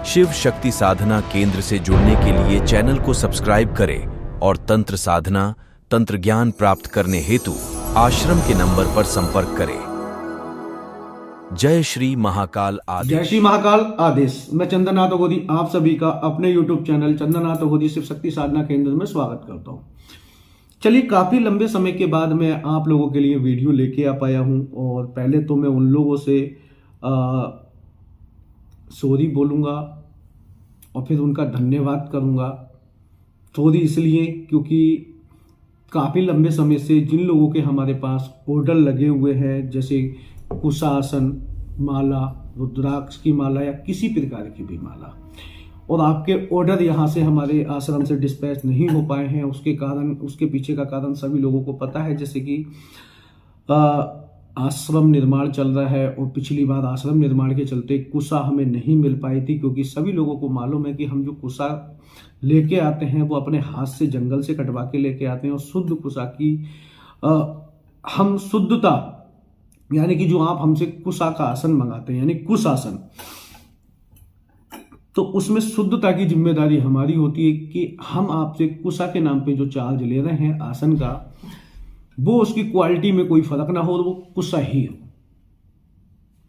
शिव शक्ति साधना केंद्र से जुड़ने के लिए चैनल को सब्सक्राइब करें और तंत्र साधना, तंत्र ज्ञान प्राप्त करने हेतु आश्रम के नंबर पर संपर्क करें। जय श्री महाकाल आदेश। जय श्री महाकाल आदेश। मैं चंद्रनाथ अघोरी आप सभी का अपने YouTube चैनल चंद्रनाथ अघोरी शिव शक्ति साधना केंद्र में स्वागत करता हूं। चलिए, काफी लंबे समय के बाद मैं आप लोगों के लिए वीडियो लेके आ पाया हूं और पहले तो मैं उन लोगों से सॉरी बोलूंगा और फिर उनका धन्यवाद करूंगा। सॉरी इसलिए क्योंकि काफी लंबे समय से जिन लोगों के हमारे पास ऑर्डर लगे हुए हैं, जैसे कुशासन माला, रुद्राक्ष की माला या किसी प्रकार की भी माला, और आपके ऑर्डर यहाँ से हमारे आश्रम से डिस्पैच नहीं हो पाए हैं, उसके पीछे का कारण सभी लोगों को पता है। जैसे कि आश्रम निर्माण चल रहा है और पिछली बार आश्रम निर्माण के चलते कुशा हमें नहीं मिल पाई थी, क्योंकि सभी लोगों को मालूम है कि हम जो कुशा लेके आते हैं वो अपने हाथ से जंगल से कटवा के लेके आते हैं और शुद्ध कुशा की हम शुद्धता, यानी कि जो आप हमसे कुशा का आसन मंगाते हैं यानी कुश आसन, तो उसमें शुद्धता की जिम्मेदारी हमारी होती है कि हम आपसे कुशा के नाम पे जो चार्ज ले रहे हैं आसन का, वो उसकी क्वालिटी में कोई फर्क ना हो और वो कुशा ही हो।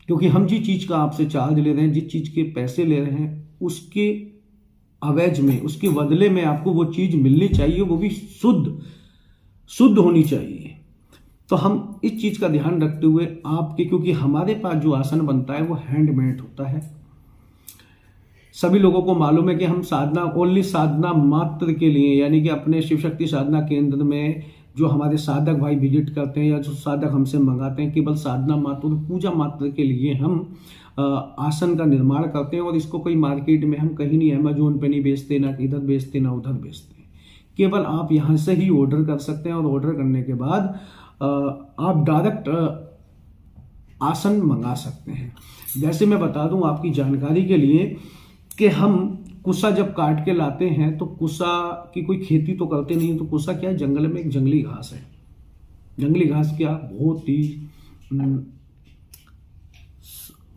क्योंकि हम जिस चीज का आपसे चार्ज ले रहे हैं, जिस चीज के पैसे ले रहे हैं, उसके अवैज में, उसके बदले में आपको वो चीज मिलनी चाहिए, वो भी शुद्ध होनी चाहिए। तो हम इस चीज का ध्यान रखते हुए आपके, क्योंकि हमारे पास जो आसन बनता है वो हैंडमेड होता है। सभी लोगों को मालूम है कि हम साधना, ओनली साधना मात्र के लिए, यानी कि अपने शिव शक्ति साधना केंद्र में जो हमारे साधक भाई विजिट करते हैं या जो साधक हमसे मंगाते हैं, केवल साधना मात्र, पूजा मात्र के लिए हम आसन का निर्माण करते हैं। और इसको कोई मार्केट में हम कहीं नहीं, अमेजोन पे नहीं बेचते, ना इधर बेचते ना उधर बेचते। केवल आप यहाँ से ही ऑर्डर कर सकते हैं और ऑर्डर करने के बाद आप डायरेक्ट आसन मंगा सकते हैं। जैसे मैं बता दूं आपकी जानकारी के लिए कि हम कुशा जब काट के लाते हैं तो कुशा की कोई खेती तो करते नहीं, तो कुशा क्या है, जंगल में एक जंगली घास है। जंगली घास क्या, बहुत ही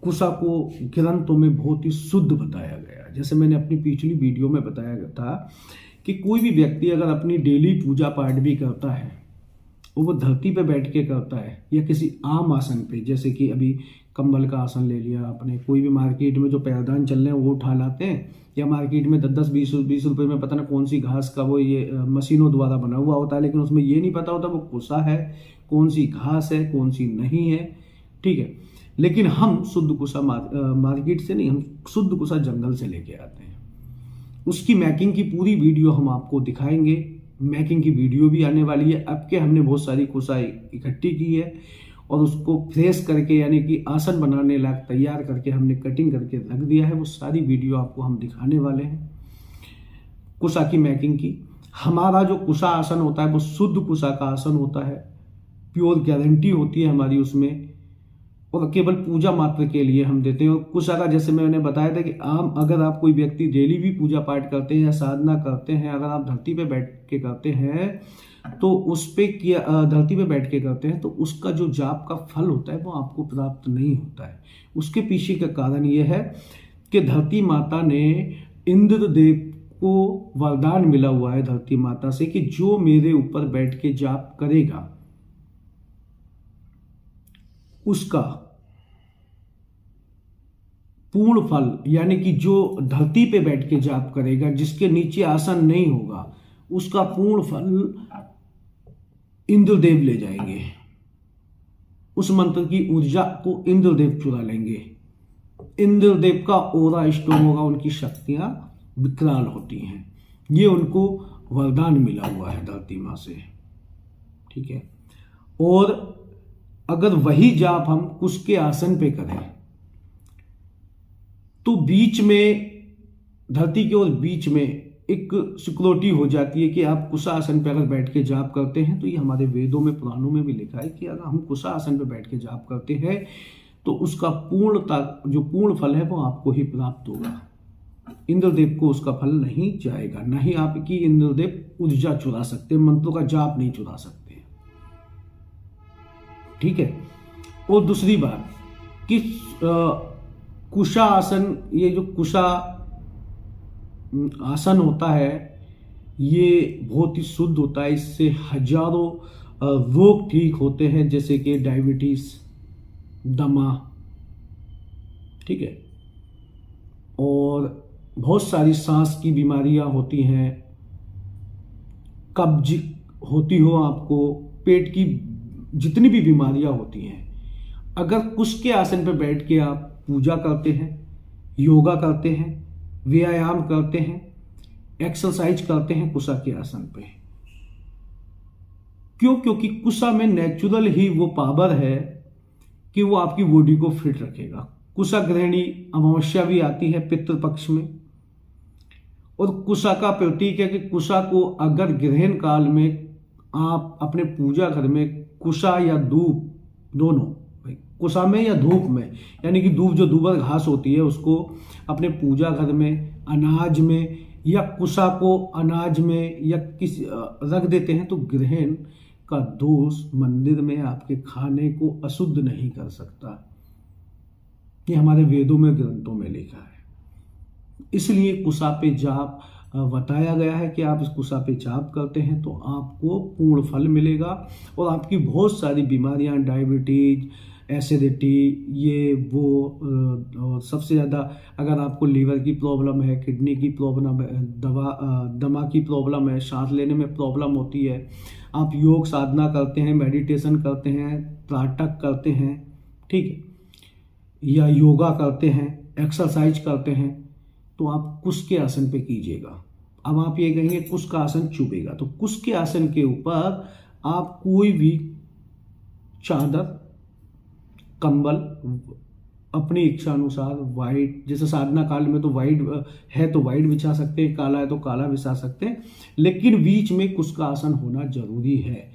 कुशा को ग्रंथों में बहुत ही शुद्ध बताया गया। जैसे मैंने अपनी पिछली वीडियो में बताया गया था कि कोई भी व्यक्ति अगर अपनी डेली पूजा पाठ भी करता है, वो धरती पे बैठ के करता है या किसी आम आसन पे, जैसे कि अभी कंबल का आसन ले लिया आपने, कोई भी मार्केट में जो पैरदान चल रहे हैं वो उठा लाते हैं, या मार्केट में 10-20 रुपए में पता ना कौन सी घास का वो ये मशीनों द्वारा बना हुआ होता है, लेकिन उसमें ये नहीं पता होता वो कुशा है, कौन सी घास है, कौन सी नहीं है। ठीक है, लेकिन हम शुद्ध कुशा मार्केट से नहीं, हम शुद्ध कुशा जंगल से लेके आते हैं। उसकी मैकिंग की पूरी वीडियो हम आपको दिखाएंगे। मैकिंग की वीडियो भी आने वाली है। अब के हमने बहुत सारी कुशा इकट्ठी की है और उसको फ्रेश करके, यानी कि आसन बनाने लायक तैयार करके हमने कटिंग करके रख दिया है। वो सारी वीडियो आपको हम दिखाने वाले हैं कुशा की मैकिंग की। हमारा जो कुशा आसन होता है वो शुद्ध कुशा का आसन होता है, प्योर गारंटी होती है हमारी उसमें, और केवल पूजा मात्र के लिए हम देते हैं। और कुशा का, जैसे मैंने बताया था कि अगर आप कोई व्यक्ति डेली भी पूजा पाठ करते हैं या साधना करते हैं, अगर आप धरती पे बैठ के करते हैं तो उस पे धरती पे बैठ के करते हैं तो उसका जो जाप का फल होता है वो आपको प्राप्त नहीं होता है। उसके पीछे का कारण यह है कि धरती माता ने इंद्रदेव को वरदान मिला हुआ है धरती माता से कि जो मेरे ऊपर बैठ के जाप करेगा उसका पूर्ण फल, यानी कि जो धरती पे बैठ के जाप करेगा, जिसके नीचे आसन नहीं होगा, उसका पूर्ण फल इंद्रदेव ले जाएंगे। उस मंत्र की ऊर्जा को इंद्रदेव चुरा लेंगे। इंद्रदेव का ओरा स्ट्रांग होगा, उनकी शक्तियां विकराल होती हैं। ये उनको वरदान मिला हुआ है धरती मां से। ठीक है, और अगर वही जाप हम कुश के आसन पे करें तो बीच में, धरती के और बीच में एक सिक्योरिटी हो जाती है कि आप कुशा आसन पे अगर बैठ के जाप करते हैं, तो ये हमारे वेदों में, पुराणों में भी लिखा है कि अगर हम कुशा आसन पे बैठ के जाप करते हैं तो उसका जो पूर्ण फल है वो आपको ही प्राप्त होगा। इंद्रदेव को उसका फल नहीं जाएगा, ना ही आपकी इंद्रदेव ऊर्जा चुरा सकते, मंत्रों का जाप नहीं चुरा सकते। ठीक है, और दूसरी बात कि कुशा आसन, ये जो कुशा आसन होता है ये बहुत ही शुद्ध होता है। इससे हजारों रोग ठीक होते हैं, जैसे कि डायबिटीज, दमा, ठीक है, और बहुत सारी सांस की बीमारियां होती हैं, कब्ज होती हो आपको, पेट की जितनी भी बीमारियां होती हैं, अगर कुश के आसन पर बैठ के आप पूजा करते हैं, योगा करते हैं, व्यायाम करते हैं, एक्सरसाइज करते हैं कुशा के आसन पे, क्यों? क्योंकि कुशा में नेचुरल ही वो पावर है कि वो आपकी बॉडी को फिट रखेगा। कुशा ग्रहणी अमावस्या भी आती है पितृपक्ष में, और कुशा का प्रतीक है कि कुशा को अगर ग्रहण काल में आप अपने पूजा घर में कुशा या धूप दोनों, कुशा में या धूप में, यानी कि धूप जो दूबर घास होती है उसको अपने पूजा घर में अनाज में या कुशा को अनाज में या किसी रख देते हैं तो ग्रहण का दोष मंदिर में आपके खाने को अशुद्ध नहीं कर सकता। ये हमारे वेदों में, ग्रंथों में लिखा है। इसलिए कुशा पे जाप बताया गया है कि आप इस कुशा पे जाप करते हैं तो आपको पूर्ण फल मिलेगा और आपकी बहुत सारी बीमारियां, डायबिटीज, एसिडिटी, ये वो, और सबसे ज़्यादा अगर आपको लीवर की प्रॉब्लम है, किडनी की प्रॉब्लम है, दमा की प्रॉब्लम है, सांस लेने में प्रॉब्लम होती है, आप योग साधना करते हैं, मेडिटेशन करते हैं, त्राटक करते हैं, ठीक है, या योगा करते हैं, एक्सरसाइज करते हैं, तो आप कुश के आसन पे कीजिएगा। अब आप ये कहेंगे कुश का आसन चुभेगा, तो कुश के आसन के ऊपर आप कोई भी चादर, कंबल अपनी इच्छा अनुसार वाइट, जैसे साधना काल में तो वाइट है तो वाइट बिछा सकते हैं, काला है तो काला बिछा सकते हैं, लेकिन बीच में कुश का आसन होना जरूरी है।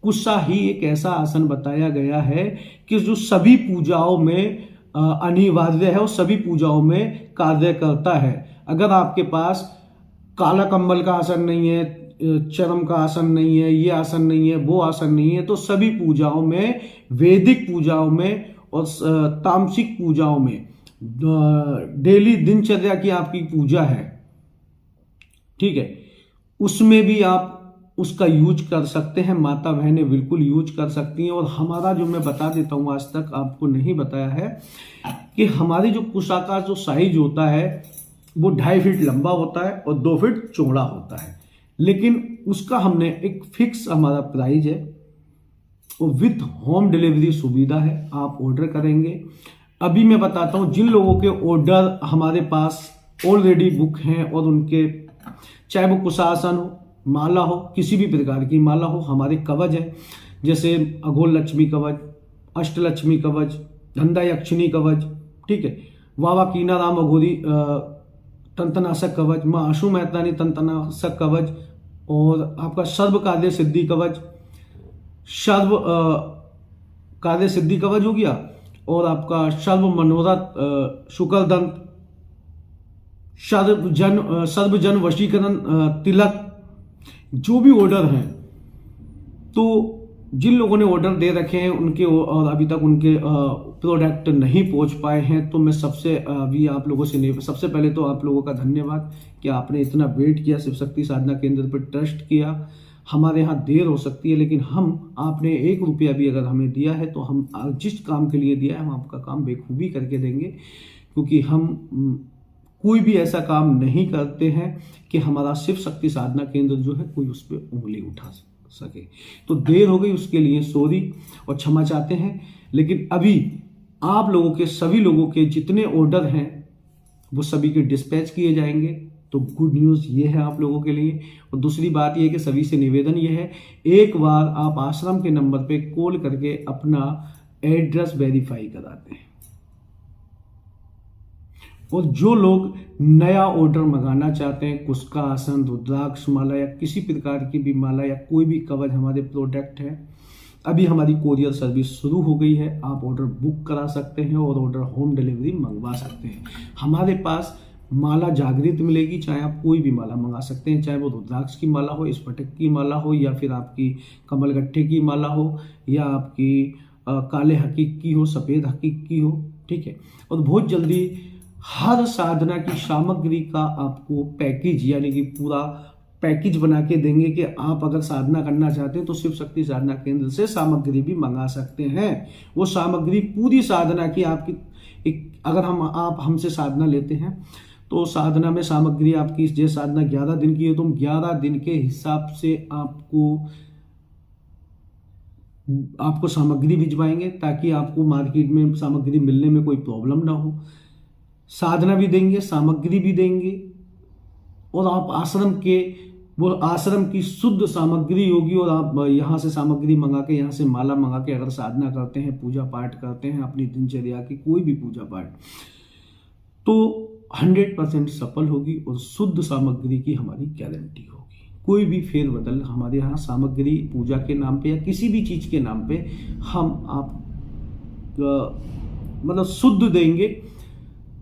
कुशा ही एक ऐसा आसन बताया गया है कि जो सभी पूजाओं में अनिवार्य है और सभी पूजाओं में कार्य करता है। अगर आपके पास काला कंबल का आसन नहीं है, चरम का आसन नहीं है, ये आसन नहीं है, वो आसन नहीं है, तो सभी पूजाओं में, वैदिक पूजाओं में और तामसिक पूजाओं में, डेली दिनचर्या की आपकी पूजा है, ठीक है, उसमें भी आप उसका यूज कर सकते हैं। माता बहनें बिल्कुल यूज कर सकती हैं। और हमारा जो मैं बता देता हूं, आज तक आपको नहीं बताया है कि हमारी जो कुशा का जो साइज होता है वो 2.5 फीट लंबा होता है और 2 फीट चौड़ा होता है, लेकिन उसका हमने एक फिक्स हमारा प्राइस है और विथ होम डिलीवरी सुविधा है। आप ऑर्डर करेंगे। अभी मैं बताता हूं जिन लोगों के ऑर्डर हमारे पास ऑलरेडी बुक हैं और उनके, चाहे वो कुशासन हो, माला हो, किसी भी प्रकार की माला हो, हमारे कवच है, जैसे अघोर लक्ष्मी कवच, अष्टलक्ष्मी कवच, धंधा यक्षिणी कवच, ठीक है, वावा कीना राम अघोरी तंत्रनाशक कवच, माँ आशु मेहतानी तंत्रनाशक कवच, और आपका सर्व कार्य सिद्धि कवच, सर्व कार्य सिद्धि कवच हो गया, और आपका सर्व मनोरथ शुक्र दंत, सर्वजन वशीकरण तिलक, जो भी ऑर्डर हैं, तो जिन लोगों ने ऑर्डर दे रखे हैं उनके और अभी तक उनके प्रोडक्ट नहीं पहुंच पाए हैं, तो मैं सबसे अभी आप लोगों से सबसे पहले तो आप लोगों का धन्यवाद कि आपने इतना वेट किया, शिव शक्ति साधना केंद्र पर ट्रस्ट किया। हमारे यहाँ देर हो सकती है, लेकिन हम, आपने 1 रुपया भी अगर हमें दिया है तो हम जिस काम के लिए दिया है हम आपका काम बेखूबी करके देंगे, क्योंकि हम कोई भी ऐसा काम नहीं करते हैं कि हमारा शिव शक्ति साधना केंद्र जो है कोई उस पर उंगली उठा सके। तो देर हो गई उसके लिए सॉरी और क्षमा चाहते हैं, लेकिन अभी आप लोगों के, सभी लोगों के जितने ऑर्डर हैं वो सभी के डिस्पैच किए जाएंगे। तो गुड न्यूज़ ये है आप लोगों के लिए। और दूसरी बात ये है कि सभी से निवेदन ये है, एक बार आप आश्रम के नंबर पे कॉल करके अपना एड्रेस वेरीफाई कराते हैं। और जो लोग नया ऑर्डर मंगाना चाहते हैं, कुश का आसन, रुद्राक्ष माला या किसी प्रकार की भी माला या कोई भी कवच हमारे प्रोडक्ट है, अभी हमारी कोरियर सर्विस शुरू हो गई है। आप ऑर्डर बुक करा सकते हैं और ऑर्डर होम डिलीवरी मंगवा सकते हैं। हमारे पास माला जागृत मिलेगी, चाहे आप कोई भी माला मंगा सकते हैं, चाहे वो रुद्राक्ष की माला हो, स्फटिक की माला हो, या फिर आपकी कमलगट्टे की माला हो, या आपकी काले हकीक की हो, सफ़ेद हकीक की हो, ठीक है। और बहुत जल्दी हर साधना की सामग्री का आपको पैकेज यानी कि पूरा पैकेज बना के देंगे कि आप अगर साधना करना चाहते हैं तो शिव शक्ति साधना केंद्र से सामग्री भी मंगा सकते हैं। वो सामग्री पूरी साधना की आपकी अगर आप हमसे साधना लेते हैं तो साधना में सामग्री आपकी जो साधना 11 दिन की है तो हम 11 दिन के हिसाब से आपको सामग्री भिजवाएंगे ताकि आपको मार्केट में सामग्री मिलने में कोई प्रॉब्लम ना हो। साधना भी देंगे, सामग्री भी देंगे और आप आश्रम की शुद्ध सामग्री होगी और आप यहाँ से सामग्री मंगा के, यहाँ से माला मंगा के अगर साधना करते हैं, पूजा पाठ करते हैं, अपनी दिनचर्या की कोई भी पूजा पाठ, तो 100% सफल होगी और शुद्ध सामग्री की हमारी गारंटी होगी। कोई भी फेरबदल हमारे यहाँ सामग्री पूजा के नाम पे या किसी भी चीज के नाम पे हम मतलब शुद्ध देंगे।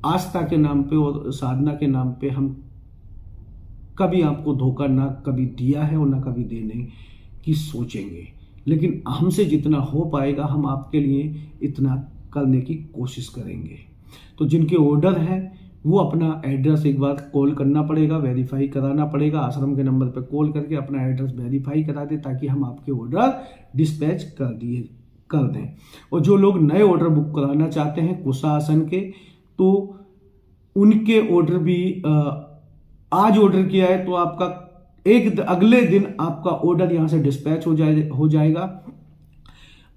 आस्था के नाम पे और साधना के नाम पे हम कभी आपको धोखा ना कभी दिया है और ना कभी देने की सोचेंगे, लेकिन हमसे जितना हो पाएगा हम आपके लिए इतना करने की कोशिश करेंगे। तो जिनके ऑर्डर है वो अपना एड्रेस एक बार कॉल करना पड़ेगा, वेरीफाई कराना पड़ेगा। आश्रम के नंबर पर कॉल करके अपना एड्रेस वेरीफाई करा दे ताकि हम आपके ऑर्डर डिस्पैच कर दें। और जो लोग नए ऑर्डर बुक कराना चाहते हैं कुशा आसन के, तो उनके ऑर्डर भी आज ऑर्डर किया है तो आपका अगले दिन आपका ऑर्डर यहां से डिस्पैच हो जाएगा।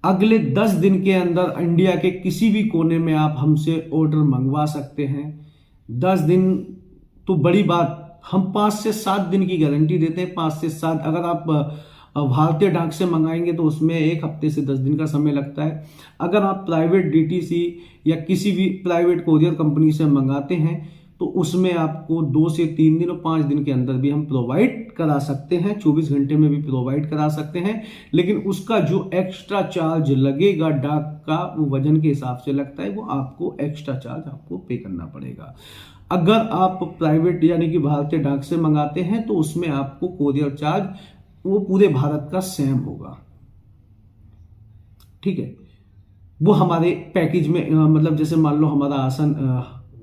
अगले 10 दिन के अंदर इंडिया के किसी भी कोने में आप हमसे ऑर्डर मंगवा सकते हैं। 10 दिन तो बड़ी बात, हम 5 से 7 दिन की गारंटी देते हैं। 5 से 7 अगर आप भारतीय डाक से मंगाएंगे तो उसमें 1 हफ्ते से 10 दिन का समय लगता है। अगर आप प्राइवेट DTC या किसी भी प्राइवेट कोरियर कंपनी से मंगाते हैं तो उसमें आपको 2 से 3 दिन और 5 दिन के अंदर भी हम प्रोवाइड करा सकते हैं, 24 घंटे में भी प्रोवाइड करा सकते हैं। लेकिन उसका जो एक्स्ट्रा चार्ज लगेगा डाक का, वो वजन के हिसाब से लगता है, वो आपको एक्स्ट्रा चार्ज आपको पे करना पड़ेगा। अगर आप प्राइवेट यानी कि भारतीय डाक से मंगाते हैं तो उसमें आपको कोरियर चार्ज वो पूरे भारत का सेम होगा, ठीक है। वो हमारे पैकेज में मतलब जैसे मान लो हमारा आसन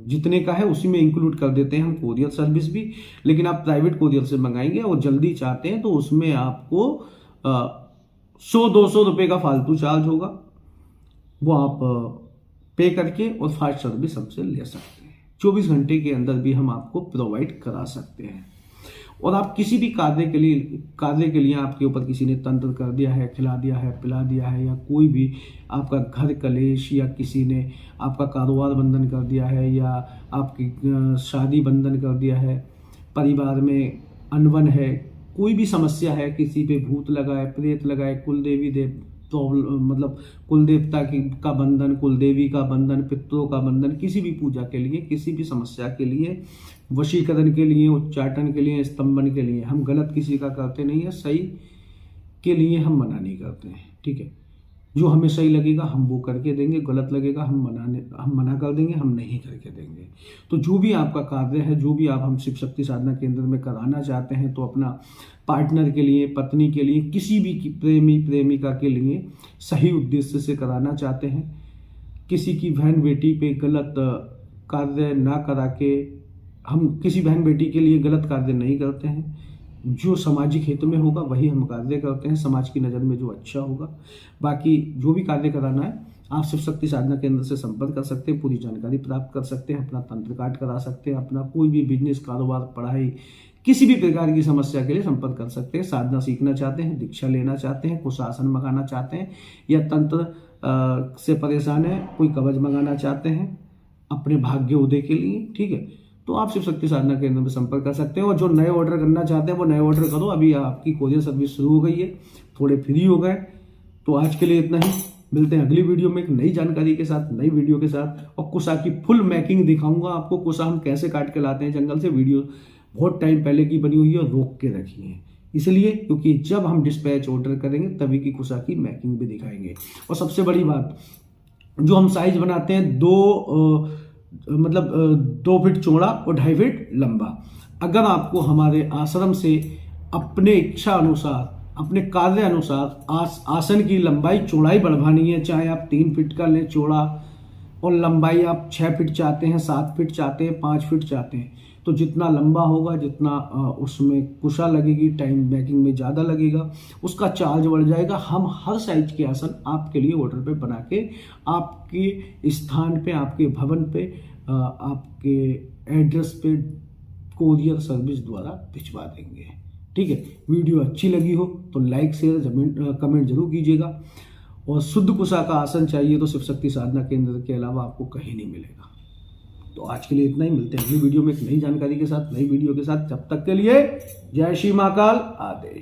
जितने का है उसी में इंक्लूड कर देते हैं हम कोरियर सर्विस भी। लेकिन आप प्राइवेट कोरियर से मंगाएंगे और जल्दी चाहते हैं तो उसमें आपको 100-200 रुपए का फालतू चार्ज होगा, वो आप पे करके और फास्ट सर्विस हमसे ले सकते हैं। 24 घंटे के अंदर भी हम आपको प्रोवाइड करा सकते हैं। और आप किसी भी कार्य के लिए आपके ऊपर किसी ने तंत्र कर दिया है, खिला दिया है, पिला दिया है, या कोई भी आपका घर कलेश, या किसी ने आपका कारोबार बंधन कर दिया है, या आपकी शादी बंधन कर दिया है, परिवार में अनबन है, कोई भी समस्या है, किसी पे भूत लगा है, प्रेत लगा है, कुलदेवी मतलब कुल देवता का बंधन, कुल देवी का बंधन, पितरों का बंधन, किसी भी पूजा के लिए, किसी भी समस्या के लिए, वशीकरण के लिए, उच्चाटन के लिए, स्तंभन के लिए, हम गलत किसी का करते नहीं है, सही के लिए हम मना नहीं करते हैं, ठीक है। जो हमें सही लगेगा हम वो करके देंगे, गलत लगेगा हम मना कर देंगे, हम नहीं करके देंगे। तो जो भी आपका कार्य है, जो भी आप हम शिव शक्ति साधना केंद्र में कराना चाहते हैं, तो अपना पार्टनर के लिए, पत्नी के लिए, किसी भी प्रेमिका के लिए सही उद्देश्य से कराना चाहते हैं, किसी की बहन बेटी पे गलत कार्य ना करा के, हम किसी बहन बेटी के लिए गलत कार्य नहीं करते हैं। जो सामाजिक हित में होगा वही हम कार्य करते हैं, समाज की नज़र में जो अच्छा होगा। बाकी जो भी कार्य कराना है आप शिव शक्ति साधना केंद्र से संपर्क कर सकते हैं, पूरी जानकारी प्राप्त कर सकते हैं, अपना तंत्र काट करा सकते हैं, अपना कोई भी बिजनेस, कारोबार, पढ़ाई, किसी भी प्रकार की समस्या के लिए संपर्क कर सकते हैं। साधना सीखना चाहते हैं, दीक्षा लेना चाहते हैं, कुछ आसन मंगाना चाहते हैं, या तंत्र से परेशान है, कोई कवच मंगाना चाहते हैं अपने भाग्य उदय के लिए, ठीक है, तो आप शिव शक्ति साधना केंद्र में संपर्क कर सकते हैं। और जो नए ऑर्डर करना चाहते हैं वो नए ऑर्डर करो, अभी आपकी कोरियर सर्विस शुरू हो गई है, थोड़े फ्री हो गए। तो आज के लिए इतना ही, मिलते हैं अगली वीडियो में एक नई जानकारी के साथ, नई वीडियो के साथ, और कुशा की फुल मैकिंग दिखाऊंगा आपको। कुशा हम कैसे काट के लाते हैं जंगल से, वीडियो बहुत टाइम पहले की बनी हुई है और रोक के रखी है, इसलिए क्योंकि जब हम डिस्पैच ऑर्डर करेंगे तभी की कुशा की मैकिंग भी दिखाएंगे। और सबसे बड़ी बात, जो हम साइज बनाते हैं 2 फीट चौड़ा और 2.5 फीट लंबा। अगर आपको हमारे आश्रम से अपने इच्छा अनुसार, अपने कार्य अनुसार आसन की लंबाई चौड़ाई बढ़वानी है, चाहे आप 3 फीट का लें चौड़ा, और लंबाई आप 6 फीट चाहते हैं, 7 फीट चाहते हैं, 5 फीट चाहते हैं, तो जितना लंबा होगा, जितना उसमें कुशा लगेगी, टाइम मेकिंग में ज़्यादा लगेगा, उसका चार्ज बढ़ जाएगा। हम हर साइज के आसन आपके लिए ऑर्डर पे बना के आपके स्थान पे, आपके भवन पे, आपके एड्रेस पे कोरियर सर्विस द्वारा भिजवा देंगे। ठीक है, वीडियो अच्छी लगी हो तो लाइक शेयर कमेंट जरूर कीजिएगा। और शुद्ध कुशा का आसन चाहिए तो शिव शक्ति साधना केंद्र के अलावा आपको कहीं नहीं मिलेगा। तो आज के लिए इतना ही, मिलते हैं अगली वीडियो में एक नई जानकारी के साथ, नई वीडियो के साथ। जब तक के लिए जय श्री महाकाल, आदेश।